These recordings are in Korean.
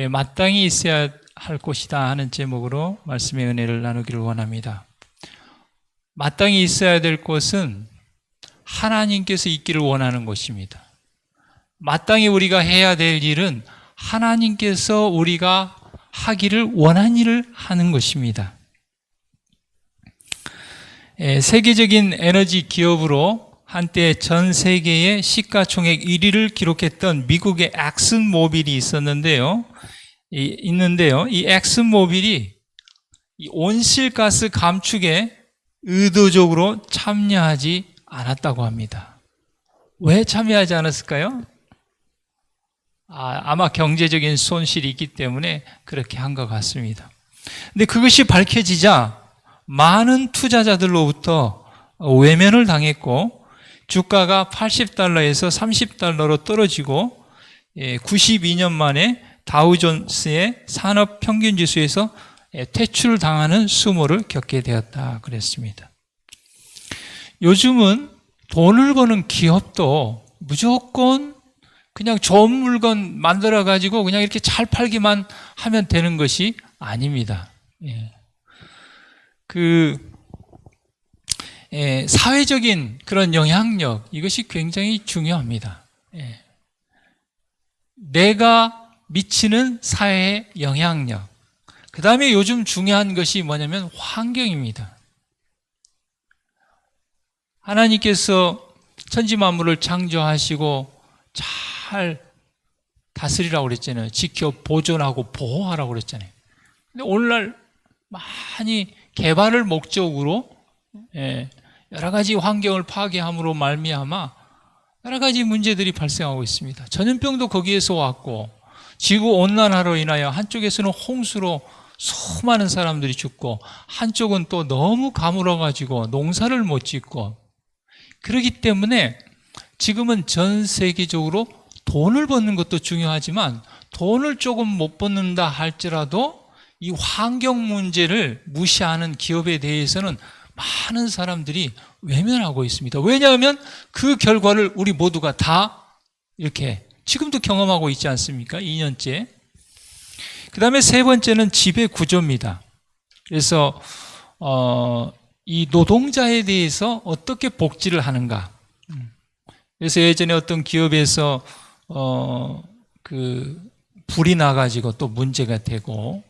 마땅히 있어야 할 곳이다 하는 제목으로 말씀의 은혜를 나누기를 원합니다. 마땅히 있어야 될 곳은 하나님께서 있기를 원하는 곳입니다. 마땅히 우리가 해야 될 일은 하나님께서 우리가 하기를 원한 일을 하는 것입니다. 세계적인 에너지 기업으로 한때 전 세계의 시가총액 1위를 기록했던 미국의 엑슨모빌이 있는데요. 이 엑슨모빌이 이 온실가스 감축에 의도적으로 참여하지 않았다고 합니다. 왜 참여하지 않았을까요? 아마 경제적인 손실이 있기 때문에 그렇게 한 것 같습니다. 근데 그것이 밝혀지자 많은 투자자들로부터 외면을 당했고 주가가 80달러에서 30달러로 떨어지고 92년 만에 다우존스의 산업평균지수에서 퇴출당하는 수모를 겪게 되었다 그랬습니다. 요즘은 돈을 버는 기업도 무조건 그냥 좋은 물건 만들어가지고 그냥 이렇게 잘 팔기만 하면 되는 것이 아닙니다. 사회적인 그런 영향력, 이것이 굉장히 중요합니다. 내가 미치는 사회의 영향력. 그 다음에 요즘 중요한 것이 뭐냐면 환경입니다. 하나님께서 천지만물을 창조하시고 잘 다스리라고 그랬잖아요. 지켜 보존하고 보호하라고 그랬잖아요. 근데 오늘날 많이 개발을 목적으로 여러 가지 환경을 파괴함으로 말미암아 여러 가지 문제들이 발생하고 있습니다. 전염병도 거기에서 왔고 지구온난화로 인하여 한쪽에서는 홍수로 수많은 사람들이 죽고 한쪽은 또 너무 가물어가지고 농사를 못 짓고 그렇기 때문에 지금은 전 세계적으로 돈을 버는 것도 중요하지만 돈을 조금 못 버는다 할지라도 이 환경 문제를 무시하는 기업에 대해서는 많은 사람들이 외면하고 있습니다. 왜냐하면 그 결과를 우리 모두가 다 이렇게 지금도 경험하고 있지 않습니까? 2년째. 그 다음에 세 번째는 지배 구조입니다. 그래서 이 노동자에 대해서 어떻게 복지를 하는가. 그래서 예전에 어떤 기업에서 불이 나가지고 또 문제가 되고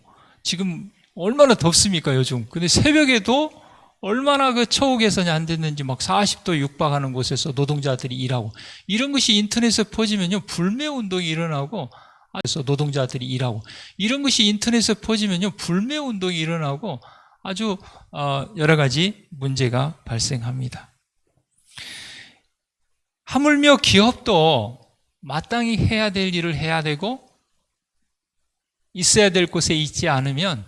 지금 얼마나 덥습니까 요즘. 근데 새벽에도 얼마나 그 처우 개선이 안 됐는지 막 40도 육박하는 곳에서 노동자들이 일하고 이런 것이 인터넷에 퍼지면요 불매운동이 일어나고 그래서 노동자들이 일하고 이런 것이 인터넷에 퍼지면요 불매운동이 일어나고 아주 여러 가지 문제가 발생합니다. 하물며 기업도 마땅히 해야 될 일을 해야 되고 있어야 될 곳에 있지 않으면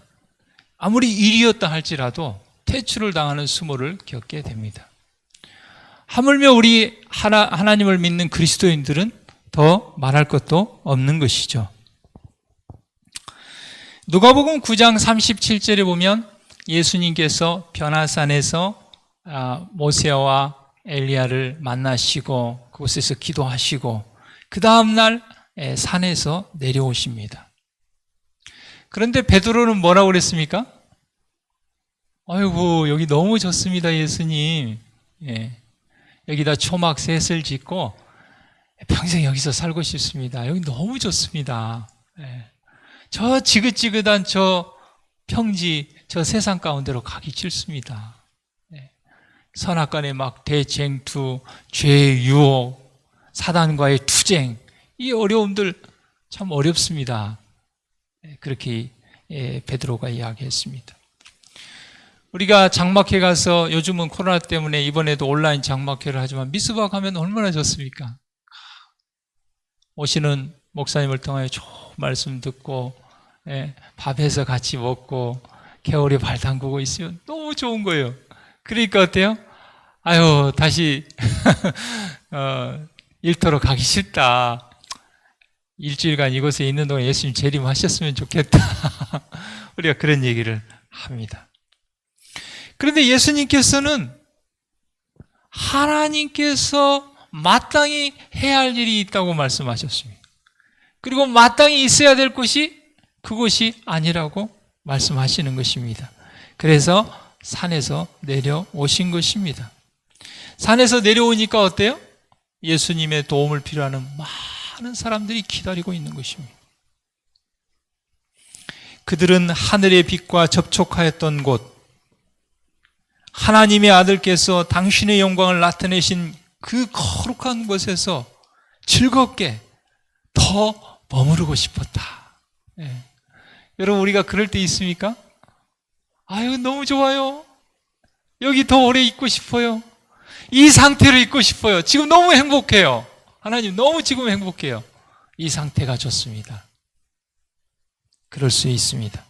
아무리 일이었다 할지라도 퇴출을 당하는 수모를 겪게 됩니다. 하물며 우리 하나님을 믿는 그리스도인들은 더 말할 것도 없는 것이죠. 누가복음 9장 37절에 보면 예수님께서 변화산에서 모세와 엘리야를 만나시고 그곳에서 기도하시고 그 다음날 산에서 내려오십니다. 그런데 베드로는 뭐라고 그랬습니까? 아이고 여기 너무 좋습니다 예수님. 여기다 초막 셋을 짓고 평생 여기서 살고 싶습니다. 여기 너무 좋습니다. 저 지긋지긋한 저 평지 저 세상 가운데로 가기 싫습니다. 선악간의 막 대쟁투, 죄의 유혹, 사단과의 투쟁, 이 어려움들 참 어렵습니다. 그렇게 베드로가 이야기했습니다. 우리가 장막회 가서 요즘은 코로나 때문에 이번에도 온라인 장막회를 하지만 미스바 가면 얼마나 좋습니까? 오시는 목사님을 통하여 좋은 말씀 듣고 밥해서 같이 먹고 겨울에 발 담그고 있으면 너무 좋은 거예요. 그러니까 어때요? 아유 다시 일터로 가기 싫다. 일주일간 이곳에 있는 동안 예수님 재림하셨으면 좋겠다. 우리가 그런 얘기를 합니다. 그런데 예수님께서는 하나님께서 마땅히 해야 할 일이 있다고 말씀하셨습니다. 그리고 마땅히 있어야 될 곳이 그곳이 아니라고 말씀하시는 것입니다. 그래서 산에서 내려오신 것입니다. 산에서 내려오니까 어때요? 예수님의 도움을 필요하는 많은 사람들이 기다리고 있는 것입니다. 그들은 하늘의 빛과 접촉하였던 곳, 하나님의 아들께서 당신의 영광을 나타내신 그 거룩한 곳에서 즐겁게 더 머무르고 싶었다. 예. 여러분, 우리가 그럴 때 있습니까? 아유, 너무 좋아요. 여기 더 오래 있고 싶어요. 이 상태로 있고 싶어요. 지금 너무 행복해요. 하나님, 너무 지금 행복해요. 이 상태가 좋습니다. 그럴 수 있습니다.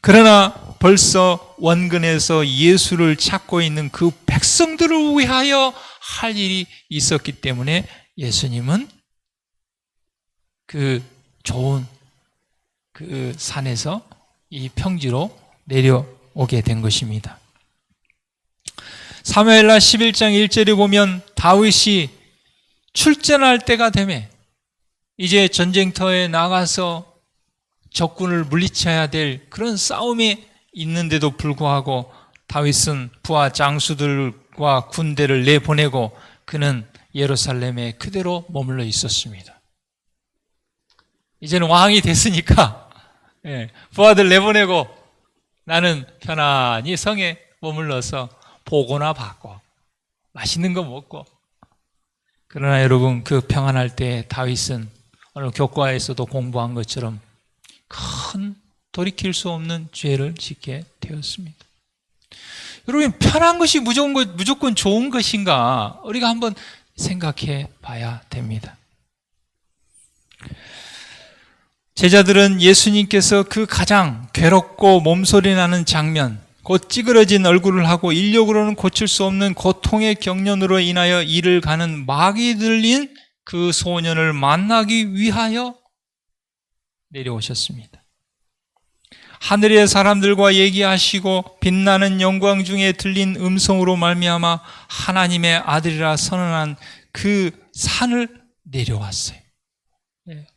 그러나 벌써 원근에서 예수를 찾고 있는 그 백성들을 위하여 할 일이 있었기 때문에 예수님은 그 좋은 그 산에서 이 평지로 내려오게 된 것입니다. 사무엘하 11장 1절에 보면 다윗이 출전할 때가 되매 이제 전쟁터에 나가서 적군을 물리쳐야 될 그런 싸움이 있는데도 불구하고 다윗은 부하 장수들과 군대를 내보내고 그는 예루살렘에 그대로 머물러 있었습니다. 이제는 왕이 됐으니까 부하들 내보내고 나는 편안히 성에 머물러서 보고나 받고 맛있는 거 먹고. 그러나 여러분, 그 평안할 때 다윗은 오늘 교과에서도 공부한 것처럼 큰 돌이킬 수 없는 죄를 짓게 되었습니다. 여러분, 편한 것이 무조건 좋은 것인가? 우리가 한번 생각해 봐야 됩니다. 제자들은 예수님께서 그 가장 괴롭고 몸소리 나는 장면, 곧 찌그러진 얼굴을 하고 인력으로는 고칠 수 없는 고통의 경련으로 인하여 이를 가는 막이 들린 그 소년을 만나기 위하여 내려오셨습니다. 하늘의 사람들과 얘기하시고 빛나는 영광 중에 들린 음성으로 말미암아 하나님의 아들이라 선언한 그 산을 내려왔어요.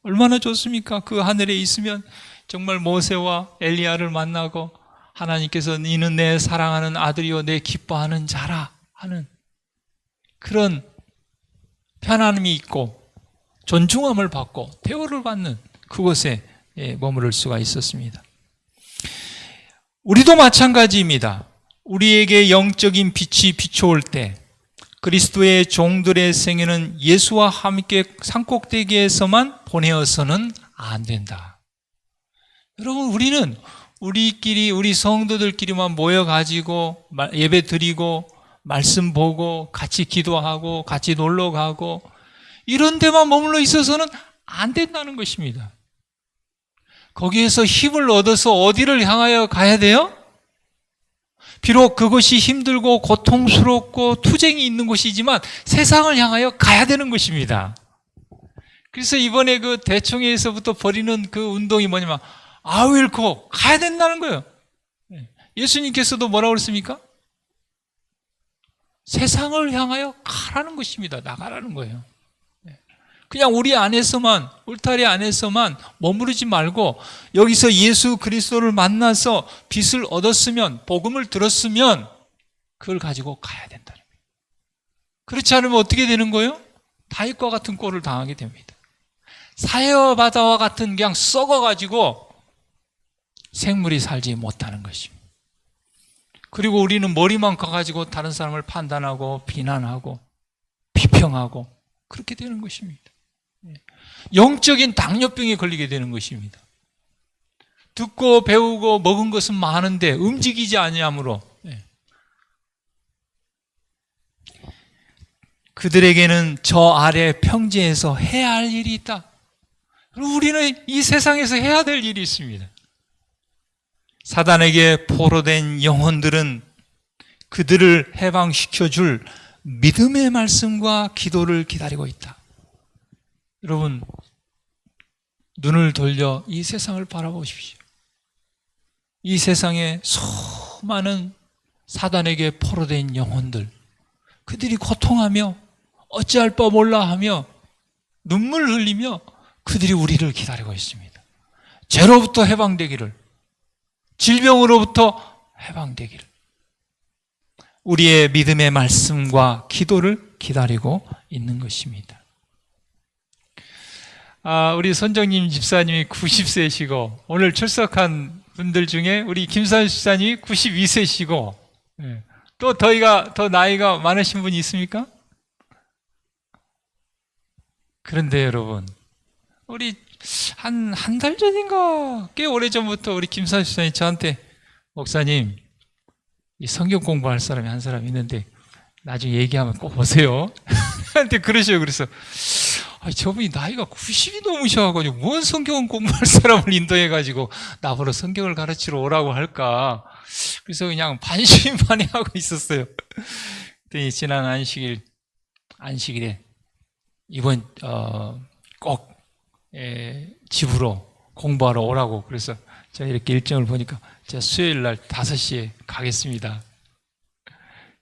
얼마나 좋습니까? 그 하늘에 있으면 정말 모세와 엘리야를 만나고 하나님께서 이는 내 사랑하는 아들이요 내 기뻐하는 자라 하는 그런 편안함이 있고 존중함을 받고 대우를 받는 그곳에 머무를 수가 있었습니다. 우리도 마찬가지입니다. 우리에게 영적인 빛이 비춰올 때 그리스도의 종들의 생애는 예수와 함께 산꼭대기에서만 보내어서는 안 된다. 여러분, 우리는 우리끼리, 우리 성도들끼리만 모여가지고 예배 드리고 말씀 보고 같이 기도하고 같이 놀러 가고 이런 데만 머물러 있어서는 안 된다는 것입니다. 거기에서 힘을 얻어서 어디를 향하여 가야 돼요? 비록 그것이 힘들고 고통스럽고 투쟁이 있는 곳이지만 세상을 향하여 가야 되는 것입니다. 그래서 이번에 그 대총회에서부터 벌이는 그 운동이 뭐냐면 아윌코 가야 된다는 거예요. 예수님께서도 뭐라고 그랬습니까? 세상을 향하여 가라는 것입니다. 나가라는 거예요. 그냥 우리 안에서만, 울타리 안에서만 머무르지 말고 여기서 예수 그리스도를 만나서 빛을 얻었으면, 복음을 들었으면 그걸 가지고 가야 된다는 거예요. 그렇지 않으면 어떻게 되는 거예요? 다윗과 같은 꼴을 당하게 됩니다. 사해바다와 같은 그냥 썩어가지고 생물이 살지 못하는 것입니다. 그리고 우리는 머리만 커가지고 다른 사람을 판단하고 비난하고 비평하고 그렇게 되는 것입니다. 영적인 당뇨병에 걸리게 되는 것입니다. 듣고 배우고 먹은 것은 많은데 움직이지 아니하므로 그들에게는 저 아래 평지에서 해야 할 일이 있다. 그리고 우리는 이 세상에서 해야 될 일이 있습니다. 사단에게 포로된 영혼들은 그들을 해방시켜줄 믿음의 말씀과 기도를 기다리고 있다. 여러분, 눈을 돌려 이 세상을 바라보십시오. 이 세상에 수많은 사단에게 포로된 영혼들, 그들이 고통하며 어찌할 바 몰라 하며 눈물 흘리며 그들이 우리를 기다리고 있습니다. 죄로부터 해방되기를, 질병으로부터 해방되기를, 우리의 믿음의 말씀과 기도를 기다리고 있는 것입니다. 우리 선정님 집사님이 90세시고 오늘 출석한 분들 중에 우리 김사연 집사님이 92세시고 또 더 나이가 많으신 분이 있습니까? 그런데 여러분, 우리 한 달 전인가 꽤 오래전부터 우리 김사연 집사님이 저한테 목사님, 이 성경 공부할 사람이 한 사람 있는데 나중에 얘기하면 꼭 오세요. 한테 그러셔요. 그래서 저분이 나이가 90이 넘으셔가지고 뭔 성경 공부할 사람을 인도해가지고 나보러 성경을 가르치러 오라고 할까. 그래서 그냥 반신반의하고 있었어요. 그랬더니 지난 안식일에 이번 꼭 집으로 공부하러 오라고. 그래서 제가 이렇게 일정을 보니까 제가 수요일 날 5시에 가겠습니다.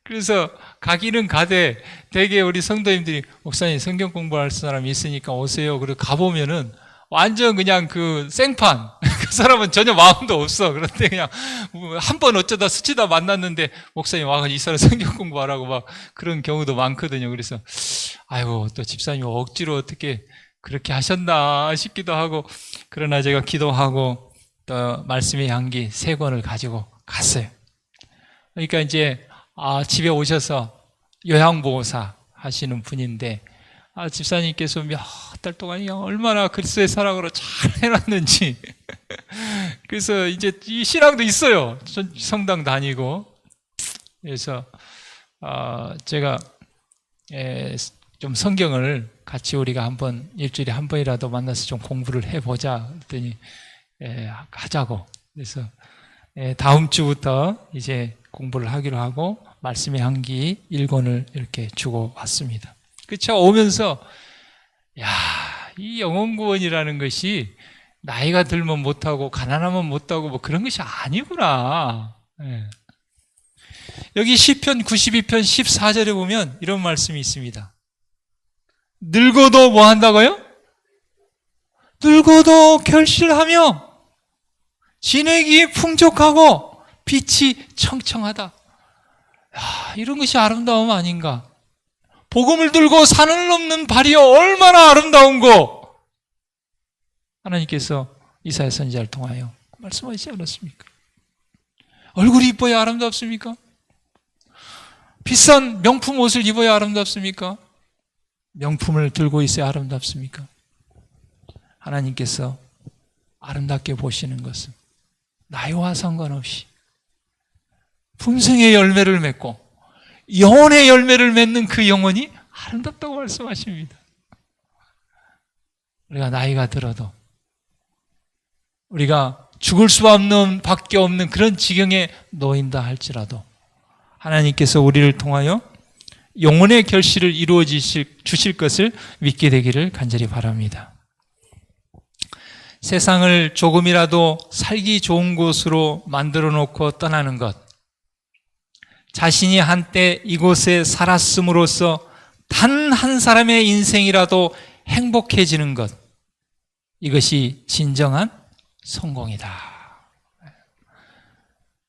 그래서 가기는 가되 되게 우리 성도님들이 목사님 성경 공부할 사람이 있으니까 오세요. 그리고 가보면은 완전 그냥 그 생판, 그 사람은 전혀 마음도 없어. 그런데 그냥 한 번 어쩌다 스치다 만났는데 목사님 와가지고 이 사람 성경 공부하라고 막 그런 경우도 많거든요. 그래서 아이고 또 집사님 억지로 어떻게 그렇게 하셨나 싶기도 하고, 그러나 제가 기도하고 또 말씀의 향기 3권을 가지고 갔어요. 그러니까 이제 집에 오셔서 요양보호사 하시는 분인데 집사님께서 몇 달 동안 얼마나 그리스도의 사랑으로 잘 해놨는지 그래서 이제 이 신앙도 있어요. 성당 다니고. 그래서 제가 좀 성경을 같이 우리가 한번 일주일에 한 번이라도 만나서 좀 공부를 해보자 그랬더니 하자고. 그래서 다음 주부터 이제 공부를 하기로 하고 말씀의 향기 1권을 이렇게 주고 왔습니다. 그쵸? 오면서 이 영혼구원이라는 것이 나이가 들면 못하고 가난하면 못하고 뭐 그런 것이 아니구나. 여기 시편 92편 14절에 보면 이런 말씀이 있습니다. 늙어도 뭐 한다고요? 늙어도 결실하며 진액이 풍족하고 빛이 청청하다. 이런 것이 아름다움 아닌가? 복음을 들고 산을 넘는 발이여 얼마나 아름다운고! 하나님께서 이사야 선지자를 통하여 말씀하시지 않았습니까? 얼굴이 이뻐야 아름답습니까? 비싼 명품 옷을 입어야 아름답습니까? 명품을 들고 있어야 아름답습니까? 하나님께서 아름답게 보시는 것은 나이와 상관없이 품성의 열매를 맺고 영혼의 열매를 맺는 그 영혼이 아름답다고 말씀하십니다. 우리가 나이가 들어도 우리가 죽을 수 없는 밖에 없는 그런 지경에 놓인다 할지라도 하나님께서 우리를 통하여 영혼의 결실을 이루어 주실 것을 믿게 되기를 간절히 바랍니다. 세상을 조금이라도 살기 좋은 곳으로 만들어 놓고 떠나는 것, 자신이 한때 이곳에 살았음으로써 단 한 사람의 인생이라도 행복해지는 것, 이것이 진정한 성공이다.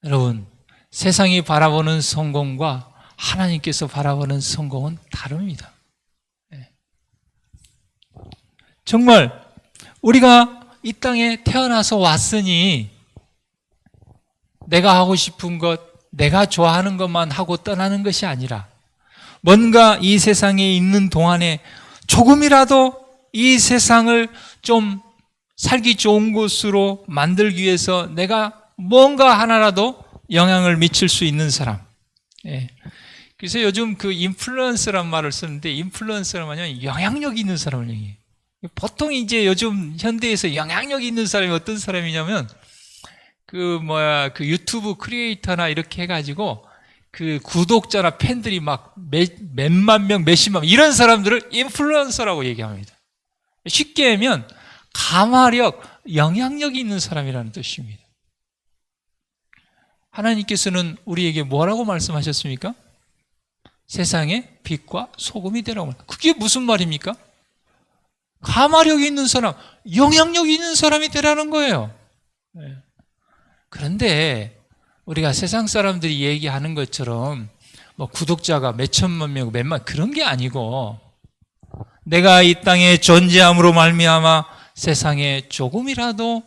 여러분, 세상이 바라보는 성공과 하나님께서 바라보는 성공은 다릅니다. 정말 우리가 이 땅에 태어나서 왔으니 내가 하고 싶은 것, 내가 좋아하는 것만 하고 떠나는 것이 아니라 뭔가 이 세상에 있는 동안에 조금이라도 이 세상을 좀 살기 좋은 곳으로 만들기 위해서 내가 뭔가 하나라도 영향을 미칠 수 있는 사람. 그래서 요즘 그 인플루언서란 말을 쓰는데, 인플루언서란 말은 영향력 있는 사람을 얘기해요. 보통 이제 요즘 현대에서 영향력 있는 사람이 어떤 사람이냐면 그 유튜브 크리에이터나 이렇게 해가지고 그 구독자나 팬들이 막 몇만 명, 몇십만 명 이런 사람들을 인플루언서라고 얘기합니다. 쉽게 하면 가마력, 영향력이 있는 사람이라는 뜻입니다. 하나님께서는 우리에게 뭐라고 말씀하셨습니까? 세상의 빛과 소금이 되라고. 그게 무슨 말입니까? 가마력이 있는 사람, 영향력이 있는 사람이 되라는 거예요. 그런데 우리가 세상 사람들이 얘기하는 것처럼 뭐 구독자가 몇 천만 명, 몇만 그런 게 아니고 내가 이 땅에 존재함으로 말미암아 세상에 조금이라도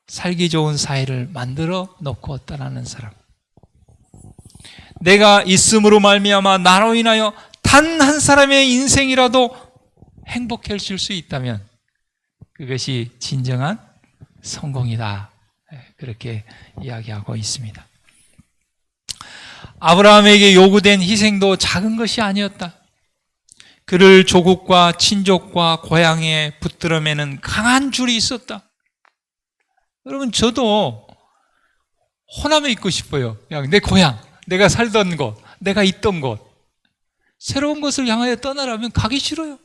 살기 좋은 사회를 만들어 놓고 떠나는 사람. 내가 있음으로 말미암아 나로 인하여 단 한 사람의 인생이라도 행복해질 수 있다면 그것이 진정한 성공이다. 그렇게 이야기하고 있습니다. 아브라함에게 요구된 희생도 작은 것이 아니었다. 그를 조국과 친족과 고향에 붙들어 매는 강한 줄이 있었다. 여러분, 저도 호남에 있고 싶어요. 그냥 내 고향, 내가 살던 곳, 내가 있던 곳. 새로운 곳을 향하여 떠나라면 가기 싫어요.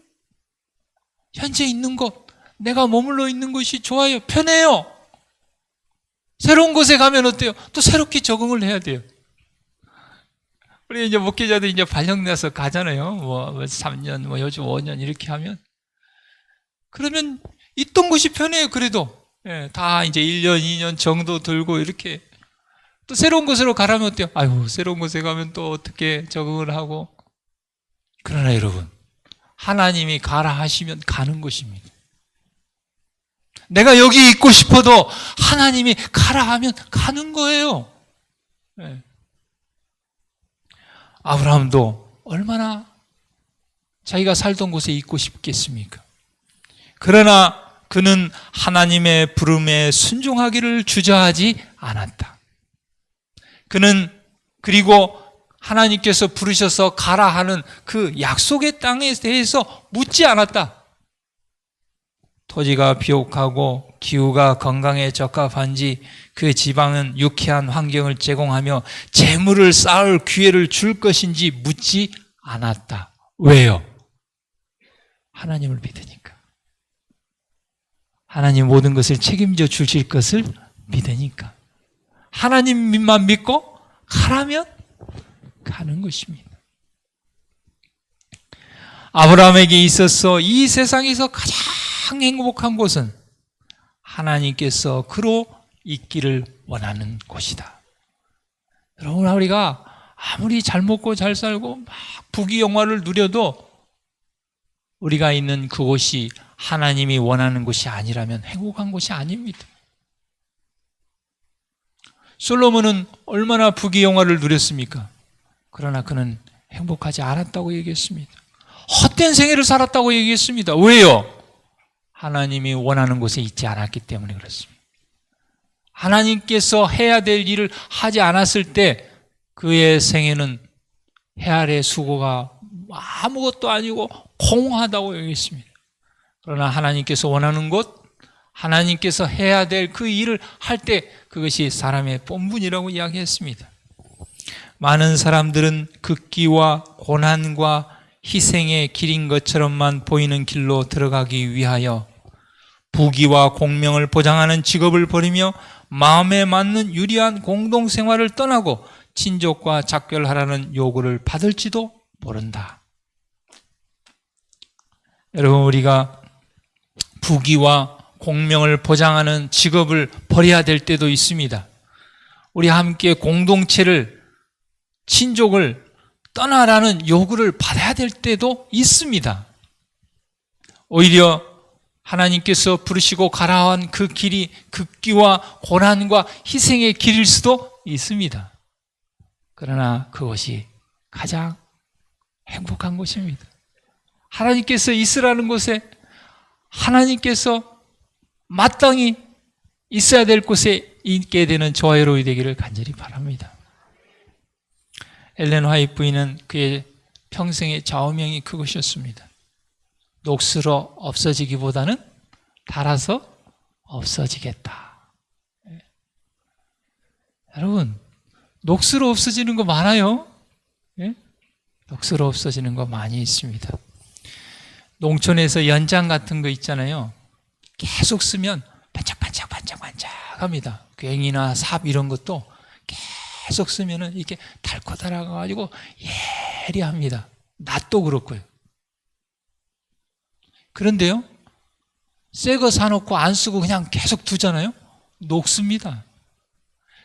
현재 있는 곳, 내가 머물러 있는 곳이 좋아요. 편해요. 새로운 곳에 가면 어때요? 또 새롭게 적응을 해야 돼요. 우리 이제 목회자들 이제 발령나서 가잖아요. 뭐 3년, 뭐 요즘 5년 이렇게 하면. 그러면 있던 곳이 편해요. 그래도. 다 이제 1년, 2년 정도 들고 이렇게. 또 새로운 곳으로 가라면 어때요? 아유, 새로운 곳에 가면 또 어떻게 적응을 하고. 그러나 여러분, 하나님이 가라 하시면 가는 것입니다. 내가 여기 있고 싶어도 하나님이 가라 하면 가는 거예요. 아브라함도 얼마나 자기가 살던 곳에 있고 싶겠습니까? 그러나 그는 하나님의 부름에 순종하기를 주저하지 않았다. 그는 그리고 하나님께서 부르셔서 가라 하는 그 약속의 땅에 대해서 묻지 않았다. 토지가 비옥하고 기후가 건강에 적합한지 그 지방은 유쾌한 환경을 제공하며 재물을 쌓을 기회를 줄 것인지 묻지 않았다. 왜요? 하나님을 믿으니까. 하나님 모든 것을 책임져 주실 것을 믿으니까. 하나님만 믿고 가라면 가는 것입니다. 아브라함에게 있어서 이 세상에서 가장 행복한 곳은 하나님께서 그로 있기를 원하는 곳이다. 여러분, 우리가 아무리 잘 먹고 잘 살고 막 부귀영화를 누려도 우리가 있는 그곳이 하나님이 원하는 곳이 아니라면 행복한 곳이 아닙니다. 솔로몬은 얼마나 부귀영화를 누렸습니까? 그러나 그는 행복하지 않았다고 얘기했습니다. 헛된 생애를 살았다고 얘기했습니다. 왜요? 하나님이 원하는 곳에 있지 않았기 때문에 그렇습니다. 하나님께서 해야 될 일을 하지 않았을 때 그의 생애는 헤아릴 수고가 아무것도 아니고 공허하다고 얘기했습니다. 그러나 하나님께서 원하는 곳, 하나님께서 해야 될 그 일을 할 때 그것이 사람의 본분이라고 이야기했습니다. 많은 사람들은 극기와 고난과 희생의 길인 것처럼만 보이는 길로 들어가기 위하여 부귀와 공명을 보장하는 직업을 버리며 마음에 맞는 유리한 공동생활을 떠나고 친족과 작별하라는 요구를 받을지도 모른다. 여러분, 우리가 부귀와 공명을 보장하는 직업을 버려야 될 때도 있습니다. 우리 함께 공동체를, 친족을 떠나라는 요구를 받아야 될 때도 있습니다. 오히려 하나님께서 부르시고 가라 한 그 길이 극기와 고난과 희생의 길일 수도 있습니다. 그러나 그것이 가장 행복한 곳입니다. 하나님께서 있으라는 곳에, 하나님께서 마땅히 있어야 될 곳에 있게 되는 저와 여러분이 되기를 간절히 바랍니다. 엘렌 화이트 부인은 그의 평생의 좌우명이 그것이었습니다. 녹슬어 없어지기보다는 닳아서 없어지겠다. 여러분, 녹슬어 없어지는 거 많아요. 녹슬어 없어지는 거 많이 있습니다. 농촌에서 연장 같은 거 있잖아요. 계속 쓰면 반짝반짝 합니다. 괭이나 삽 이런 것도 계속 쓰면은 이렇게 닳고 닳아가지고 예리합니다. 낫도 그렇고요. 그런데요, 새 거 사놓고 안 쓰고 그냥 계속 두잖아요. 녹습니다.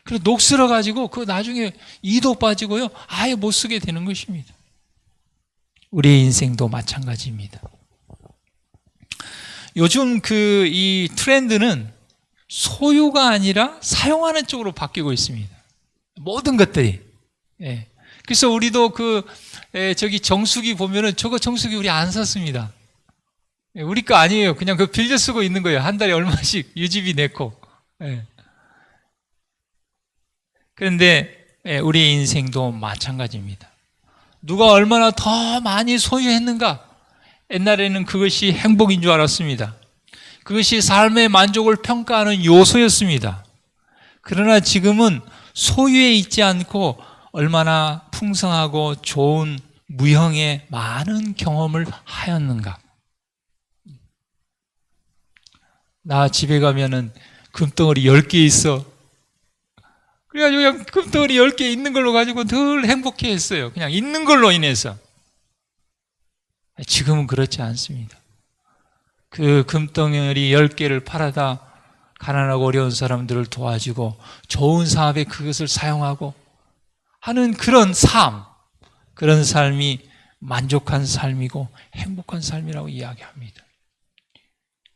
그래서 녹슬어 가지고 그 나중에 이도 빠지고요. 아예 못 쓰게 되는 것입니다. 우리의 인생도 마찬가지입니다. 요즘 이 트렌드는 소유가 아니라 사용하는 쪽으로 바뀌고 있습니다. 모든 것들이. 예. 그래서 우리도 저기 정수기 보면은 저거 정수기 우리 안 샀습니다. 예, 우리 거 아니에요. 그냥 빌려 쓰고 있는 거예요. 한 달에 얼마씩 유지비 내고. 예. 그런데 우리 인생도 마찬가지입니다. 누가 얼마나 더 많이 소유했는가? 옛날에는 그것이 행복인 줄 알았습니다. 그것이 삶의 만족을 평가하는 요소였습니다. 그러나 지금은 소유에 있지 않고 얼마나 풍성하고 좋은 무형의 많은 경험을 하였는가. 나 집에 가면은 금덩어리 10개 있어. 그래가지고 그냥 금덩어리 10개 있는 걸로 가지고 늘 행복해 했어요. 그냥 있는 걸로 인해서. 지금은 그렇지 않습니다. 그 금덩어리 10개를 팔아다 가난하고 어려운 사람들을 도와주고 좋은 사업에 그것을 사용하고 하는 그런 삶이 만족한 삶이고 행복한 삶이라고 이야기합니다.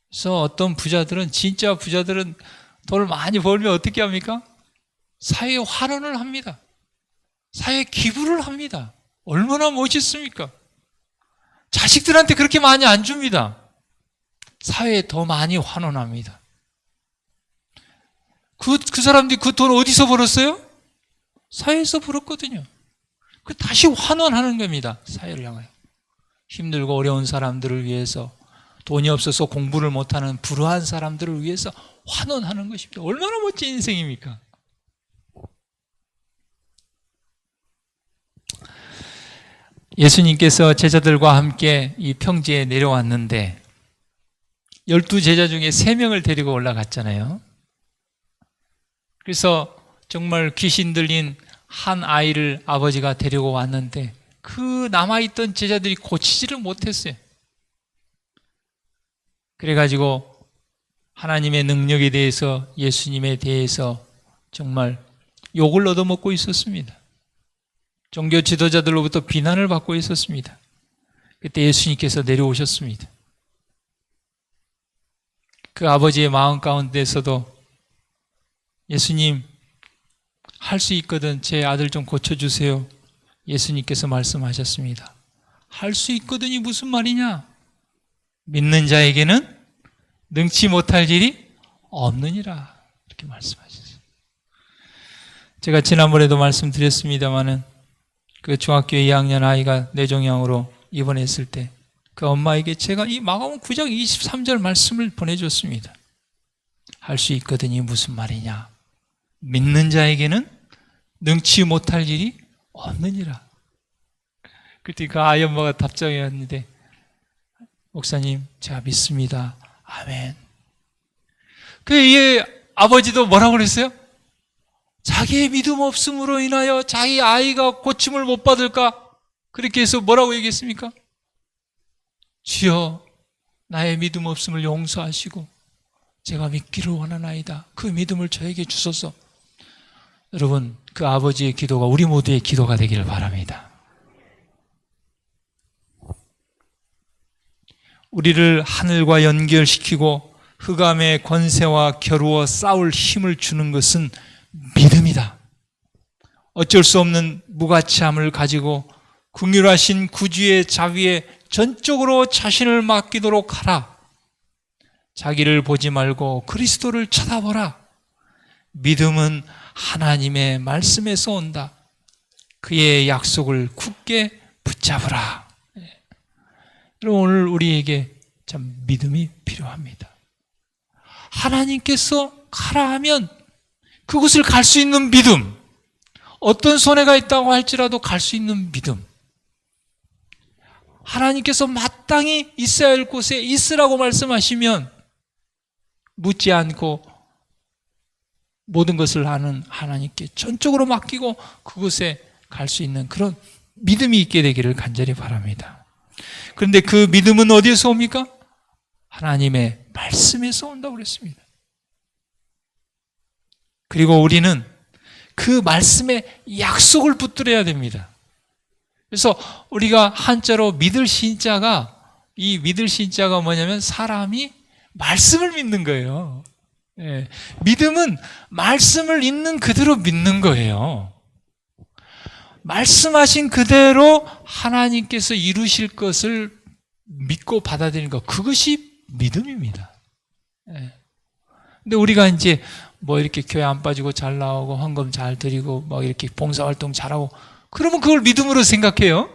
그래서 어떤 진짜 부자들은 돈을 많이 벌면 어떻게 합니까? 사회에 환원을 합니다. 사회에 기부를 합니다. 얼마나 멋있습니까? 자식들한테 그렇게 많이 안 줍니다. 사회에 더 많이 환원합니다. 그 사람들이 그 돈 어디서 벌었어요? 사회에서 벌었거든요. 다시 환원하는 겁니다. 사회를 향하여. 힘들고 어려운 사람들을 위해서, 돈이 없어서 공부를 못하는 불우한 사람들을 위해서 환원하는 것입니다. 얼마나 멋진 인생입니까? 예수님께서 제자들과 함께 이 평지에 내려왔는데 12제자 중에 3명을 데리고 올라갔잖아요. 그래서 정말 귀신 들린 한 아이를 아버지가 데리고 왔는데 그 남아있던 제자들이 고치지를 못했어요. 그래가지고 하나님의 능력에 대해서, 예수님에 대해서 정말 욕을 얻어먹고 있었습니다. 종교 지도자들로부터 비난을 받고 있었습니다. 그때 예수님께서 내려오셨습니다. 그 아버지의 마음 가운데서도 예수님, 할 수 있거든 제 아들 좀 고쳐주세요. 예수님께서 말씀하셨습니다. 할 수 있거든이 무슨 말이냐? 믿는 자에게는 능치 못할 일이 없느니라. 이렇게 말씀하셨어요. 제가 지난번에도 말씀드렸습니다마는 그 중학교 2학년 아이가 뇌종양으로 입원했을 때 그 엄마에게 제가 이 마가복음 9장 23절 말씀을 보내줬습니다. 할 수 있거든이 무슨 말이냐? 믿는 자에게는 능치 못할 일이 없느니라. 그때 그 아이 엄마가 답장해 왔는데, 목사님, 제가 믿습니다. 아멘. 이 아버지도 뭐라고 그랬어요? 자기의 믿음 없음으로 인하여 자기 아이가 고침을 못 받을까? 그렇게 해서 뭐라고 얘기했습니까? 주여, 나의 믿음 없음을 용서하시고 제가 믿기를 원하나이다. 그 믿음을 저에게 주소서. 여러분, 그 아버지의 기도가 우리 모두의 기도가 되기를 바랍니다. 우리를 하늘과 연결시키고 흑암의 권세와 겨루어 싸울 힘을 주는 것은 믿음이다. 어쩔 수 없는 무가치함을 가지고 긍휼하신 구주의 자비에 전적으로 자신을 맡기도록 하라. 자기를 보지 말고 그리스도를 쳐다보라. 믿음은 하나님의 말씀에서 온다. 그의 약속을 굳게 붙잡으라. 여러분, 오늘 우리에게 참 믿음이 필요합니다. 하나님께서 가라 하면 그곳을 갈 수 있는 믿음, 어떤 손해가 있다고 할지라도 갈 수 있는 믿음, 하나님께서 마땅히 있어야 할 곳에 있으라고 말씀하시면 묻지 않고 모든 것을 아는 하나님께 전적으로 맡기고 그곳에 갈 수 있는 그런 믿음이 있게 되기를 간절히 바랍니다. 그런데 그 믿음은 어디에서 옵니까? 하나님의 말씀에서 온다고 그랬습니다. 그리고 우리는 그 말씀에 약속을 붙들어야 됩니다. 그래서 우리가 한자로 믿을 신자가, 이 믿을 신자가 뭐냐면 사람이 말씀을 믿는 거예요. 예. 믿음은 말씀을 있는 그대로 믿는 거예요. 말씀하신 그대로 하나님께서 이루실 것을 믿고 받아들이는 것, 그것이 믿음입니다. 예. 근데 우리가 이제 뭐 이렇게 교회 안 빠지고 잘 나오고 헌금 잘 드리고 뭐 이렇게 봉사활동 잘하고 그러면 그걸 믿음으로 생각해요.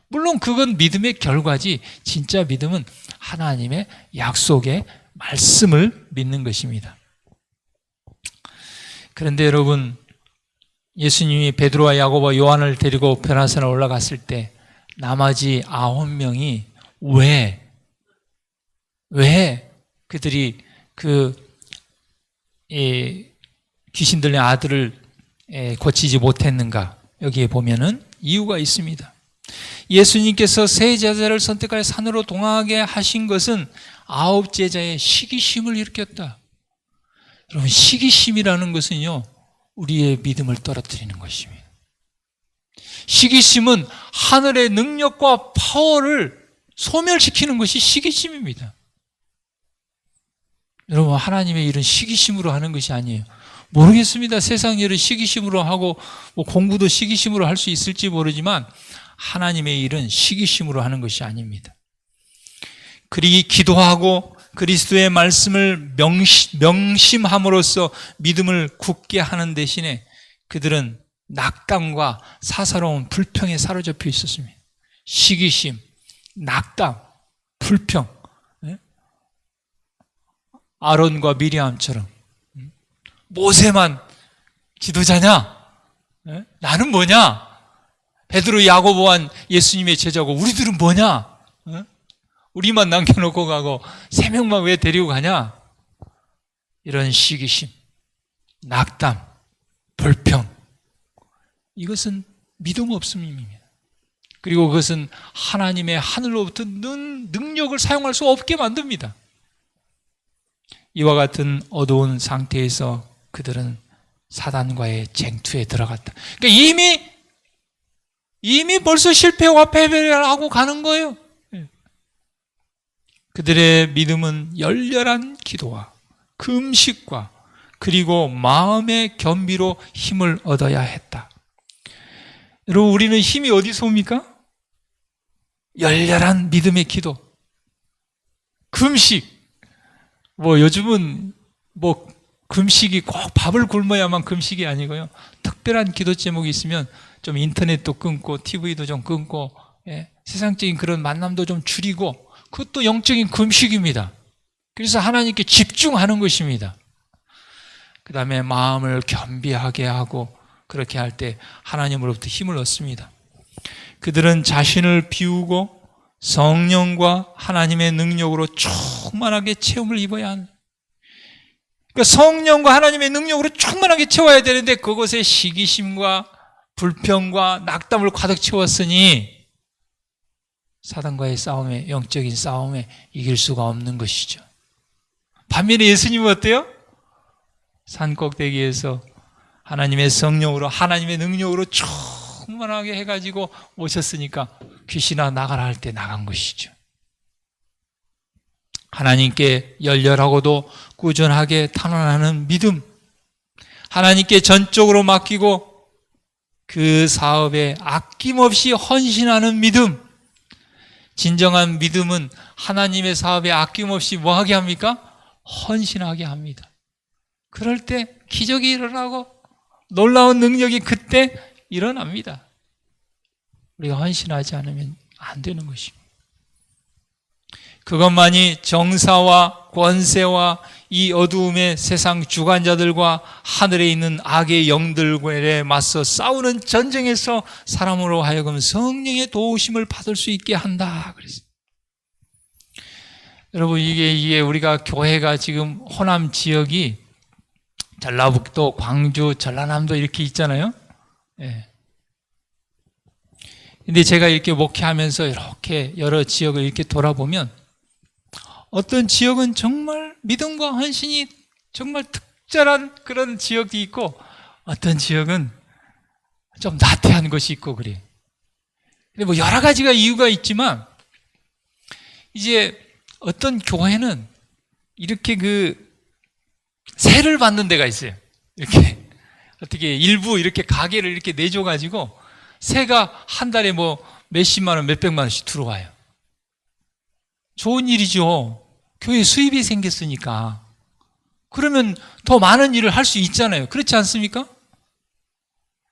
물론 그건 믿음의 결과지, 진짜 믿음은 하나님의 약속의 말씀을 믿는 것입니다. 그런데 여러분, 예수님이 베드로와 야고보와 요한을 데리고 변화산에 올라갔을 때 나머지 9명이 왜 그들이 귀신 들린 아들을 고치지 못했는가? 여기에 보면은 이유가 있습니다. 예수님께서 세 제자를 선택하여 산으로 동행하게 하신 것은 9 제자의 시기심을 일으켰다. 여러분, 시기심이라는 것은요, 우리의 믿음을 떨어뜨리는 것입니다. 시기심은 하늘의 능력과 파워를 소멸시키는 것이 시기심입니다. 여러분, 하나님의 일은 시기심으로 하는 것이 아니에요. 모르겠습니다. 세상 일을 시기심으로 하고 뭐 공부도 시기심으로 할 수 있을지 모르지만 하나님의 일은 시기심으로 하는 것이 아닙니다. 그리 기도하고 그리스도의 말씀을 명심함으로써 믿음을 굳게 하는 대신에 그들은 낙담과 사사로운 불평에 사로잡혀 있었습니다. 시기심, 낙담, 불평. 아론과 미리암처럼 모세만 기도자냐? 나는 뭐냐? 베드로, 야고보와 예수님의 제자고 우리들은 뭐냐? 우리만 남겨놓고 가고 3명만 왜 데리고 가냐? 이런 시기심, 낙담, 불평, 이것은 믿음 없음입니다. 그리고 그것은 하나님의 하늘로부터 능력을 사용할 수 없게 만듭니다. 이와 같은 어두운 상태에서 그들은 사단과의 쟁투에 들어갔다. 그러니까 이미 벌써 실패와 패배를 하고 가는 거예요. 그들의 믿음은 열렬한 기도와 금식과 그리고 마음의 겸비로 힘을 얻어야 했다. 여러분, 우리는 힘이 어디서 옵니까? 열렬한 믿음의 기도, 금식. 뭐 요즘은 뭐 금식이 꼭 밥을 굶어야만 금식이 아니고요. 특별한 기도 제목이 있으면 좀 인터넷도 끊고 TV도 좀 끊고, 세상적인 그런 만남도 좀 줄이고, 그것도 영적인 금식입니다. 그래서 하나님께 집중하는 것입니다. 그 다음에 마음을 겸비하게 하고 그렇게 할 때 하나님으로부터 힘을 얻습니다. 그들은 자신을 비우고 성령과 하나님의 능력으로 충만하게 체험을 입어야 합니다. 그러니까 성령과 하나님의 능력으로 충만하게 채워야 되는데 그것에 시기심과 불평과 낙담을 가득 채웠으니 사단과의 싸움에, 영적인 싸움에 이길 수가 없는 것이죠. 반면에 예수님은 어때요? 산 꼭대기에서 하나님의 성령으로, 하나님의 능력으로 충만하게 해가지고 오셨으니까 귀신아 나가라 할 때 나간 것이죠. 하나님께 열렬하고도 꾸준하게 탄원하는 믿음, 하나님께 전적으로 맡기고 그 사업에 아낌없이 헌신하는 믿음. 진정한 믿음은 하나님의 사업에 아낌없이 뭐하게 합니까? 헌신하게 합니다. 그럴 때 기적이 일어나고 놀라운 능력이 그때 일어납니다. 우리가 헌신하지 않으면 안 되는 것입니다. 그것만이 정사와 권세와 이 어두움의 세상 주관자들과 하늘에 있는 악의 영들과에 맞서 싸우는 전쟁에서 사람으로 하여금 성령의 도우심을 받을 수 있게 한다. 그랬어요. 여러분, 이게 우리가 교회가 지금 호남 지역이 전라북도, 광주, 전라남도 이렇게 있잖아요. 근데 제가 이렇게 목회하면서 이렇게 여러 지역을 이렇게 돌아보면 어떤 지역은 정말 믿음과 헌신이 정말 특별한 그런 지역이 있고, 어떤 지역은 좀 나태한 것이 있고 그래. 근데 뭐 여러 가지가 이유가 있지만, 이제 어떤 교회는 이렇게 세를 받는 데가 있어요. 이렇게 어떻게 일부 이렇게 가게를 이렇게 내줘가지고 세가 한 달에 뭐 몇십만 원, 몇백만 원씩 들어와요. 좋은 일이죠. 교회 수입이 생겼으니까. 그러면 더 많은 일을 할 수 있잖아요. 그렇지 않습니까?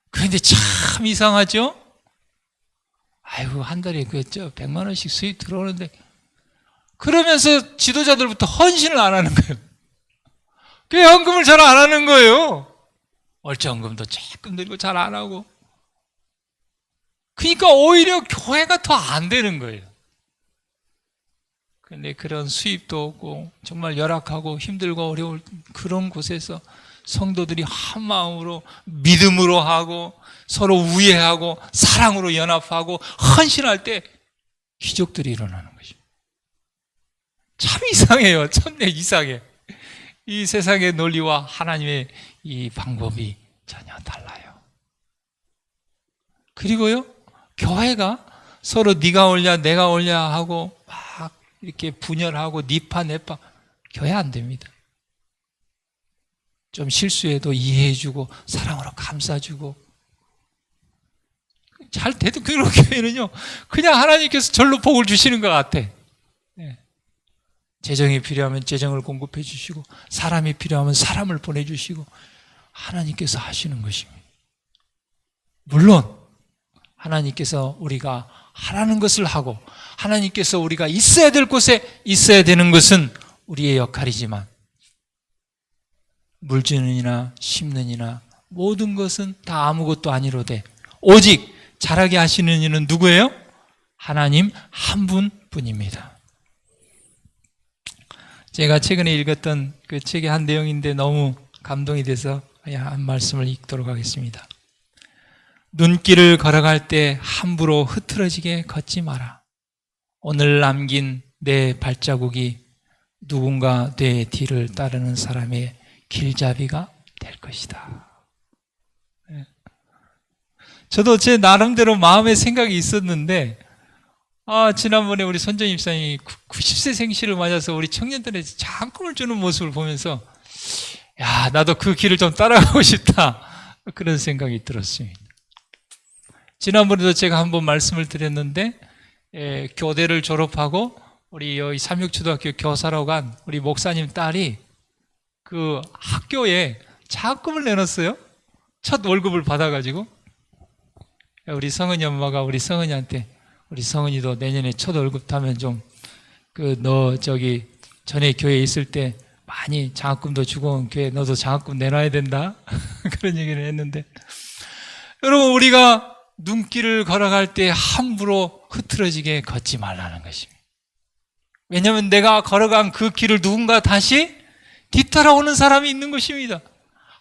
그런데 참 이상하죠? 아이고, 한 달에 100만 원씩 수입 들어오는데, 그러면서 지도자들부터 헌신을 안 하는 거예요. 교회 헌금을 잘 안 하는 거예요. 얼전금도 조금 들고 잘 안 하고. 그러니까 오히려 교회가 더 안 되는 거예요. 근데 그런 수입도 없고 정말 열악하고 힘들고 어려울 그런 곳에서 성도들이 한 마음으로 믿음으로 하고 서로 우애하고 사랑으로 연합하고 헌신할 때 기적들이 일어나는 것입니다. 참 이상해요. 참 이상해. 이 세상의 논리와 하나님의 이 방법이 전혀 달라요. 그리고요, 교회가 서로 네가 옳냐 내가 옳냐 하고 막 이렇게 분열하고 니파 내파, 교회 안 됩니다. 좀 실수해도 이해해주고 사랑으로 감싸주고 잘 돼도 그런 교회는요, 그냥 하나님께서 절로 복을 주시는 것 같아. 재정이 필요하면 재정을 공급해 주시고 사람이 필요하면 사람을 보내주시고 하나님께서 하시는 것입니다. 물론 하나님께서 우리가 하라는 것을 하고 하나님께서 우리가 있어야 될 곳에 있어야 되는 것은 우리의 역할이지만 물 주는 이나 심는 이나 모든 것은 다 아무것도 아니로되 오직 자라게 하시는 이는 누구예요? 하나님 한 분뿐입니다. 제가 최근에 읽었던 그 책의 한 내용인데 너무 감동이 돼서 한 말씀을 읽도록 하겠습니다. 눈길을 걸어갈 때 함부로 흐트러지게 걷지 마라. 오늘 남긴 내 발자국이 누군가 내 뒤를 따르는 사람의 길잡이가 될 것이다. 저도 제 나름대로 마음의 생각이 있었는데 지난번에 우리 선정 입사님이 90세 생시를 맞아서 우리 청년들의 장꿈을 주는 모습을 보면서 야, 나도 그 길을 좀 따라가고 싶다. 그런 생각이 들었습니다. 지난번에도 제가 한번 말씀을 드렸는데 교대를 졸업하고 우리 여기 삼육초등학교 교사로 간 우리 목사님 딸이 그 학교에 장학금을 내놨어요. 첫 월급을 받아가지고 우리 성은이 엄마가 우리 성은이한테 우리 성은이도 내년에 첫 월급 타면 좀 너 저기 전에 교회에 있을 때 많이 장학금도 주고 온 교회 너도 장학금 내놔야 된다. 그런 얘기를 했는데 여러분 우리가 눈길을 걸어갈 때 함부로 흐트러지게 걷지 말라는 것입니다. 왜냐하면 내가 걸어간 그 길을 누군가 다시 뒤따라오는 사람이 있는 것입니다.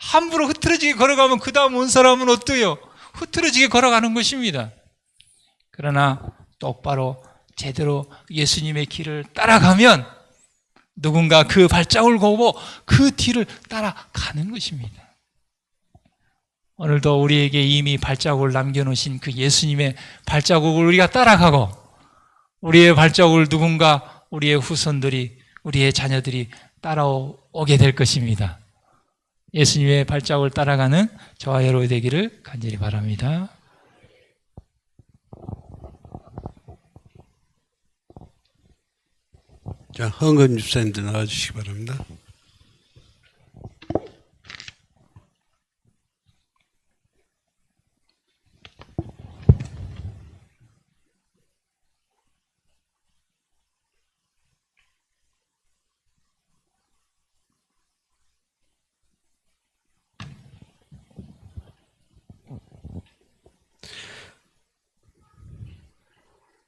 함부로 흐트러지게 걸어가면 그 다음 온 사람은 어때요? 흐트러지게 걸어가는 것입니다. 그러나 똑바로 제대로 예수님의 길을 따라가면 누군가 그 발자국을 보고 그 뒤를 따라가는 것입니다. 오늘도 우리에게 이미 발자국을 남겨놓으신 그 예수님의 발자국을 우리가 따라가고 우리의 발자국을 누군가 우리의 후손들이 우리의 자녀들이 따라오게 될 것입니다. 예수님의 발자국을 따라가는 저와 여러분이 되기를 간절히 바랍니다. 자, 헌금 집사님들 나와주시기 바랍니다.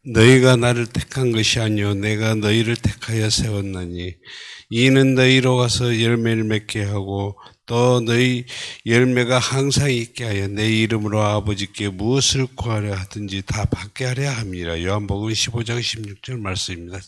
너희가 나를 택한 것이 아니요 내가 너희를 택하여 세웠나니 이는 너희로 가서 열매를 맺게 하고 또 너희 열매가 항상 있게 하여 내 이름으로 아버지께 무엇을 구하려 하든지 다 받게 하려 함이라. 요한복음 15장 16절 말씀입니다.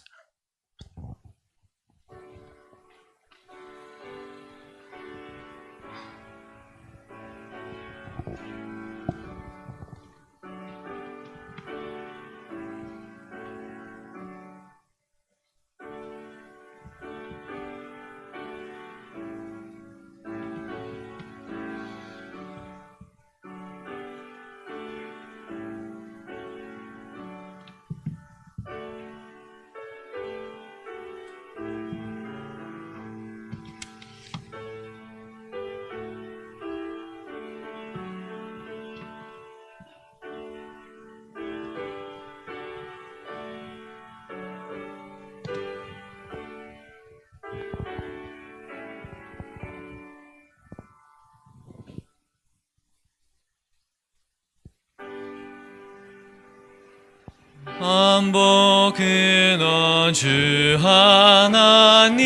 안복 근원 주 하나님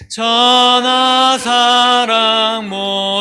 전하 사랑 모